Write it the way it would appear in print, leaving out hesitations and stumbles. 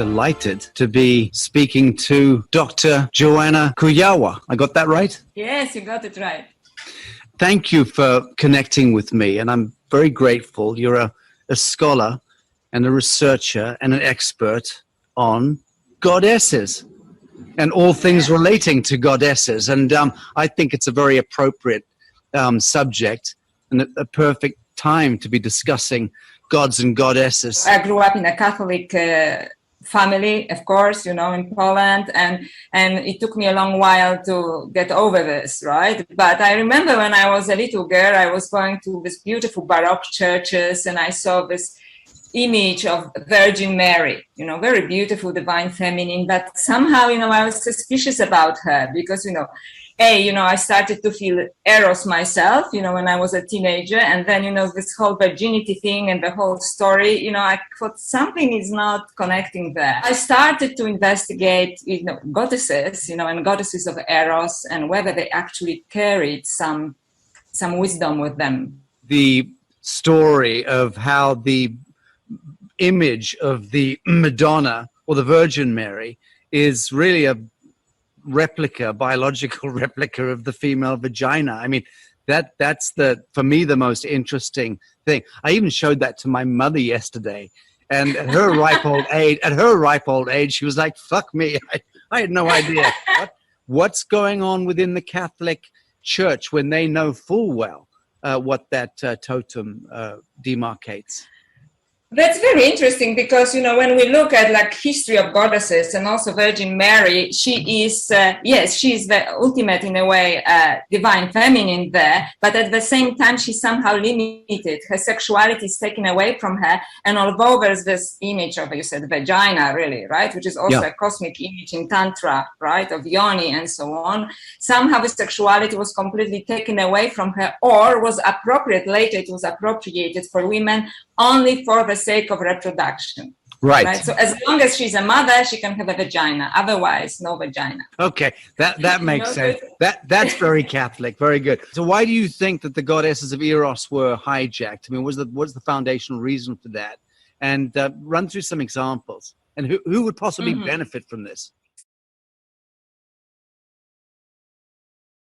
delighted to be speaking to Dr. Joanna Kujawa. I got that right? Yes, you got it right. Thank you for connecting with me, and I'm very grateful. You're a scholar and a researcher and an expert on goddesses and all things relating to goddesses. And I think it's a very appropriate subject and a perfect time to be discussing gods and goddesses. I grew up in a Catholic family, of course, in Poland, and it took me a long while to get over this, right? But I remember when I was a little girl, I was going to these beautiful Baroque churches, and I saw this image of Virgin Mary, very beautiful, divine feminine, but somehow, I was suspicious about her because, I started to feel Eros myself, when I was a teenager. And then, this whole virginity thing and the whole story, I thought something is not connecting there. I started to investigate, goddesses, and goddesses of Eros and whether they actually carried some wisdom with them. The story of how the image of the Madonna or the Virgin Mary is really a biological replica of the female vagina. I mean, that's for me, the most interesting thing. I even showed that to my mother yesterday, and at her ripe old age, she was like, "Fuck me, I had no idea what's going on within the Catholic Church when they know full well what that totem demarcates." That's very interesting because, when we look at history of goddesses and also Virgin Mary, she is, she's the ultimate, in a way, divine feminine there. But at the same time, she's somehow limited. Her sexuality is taken away from her. And although there's this image of, you said, vagina, really, right? Which is also a cosmic image in Tantra, right? Of yoni and so on. Somehow the sexuality was completely taken away from her, or was appropriate. Later, it was appropriated for women only for the sake of reproduction. Right. So as long as she's a mother, she can have a vagina. Otherwise, no vagina. Okay, that makes sense. That's very Catholic. Very good. So why do you think that the goddesses of Eros were hijacked? I mean, what's the foundational reason for that? And run through some examples. And who would possibly benefit from this?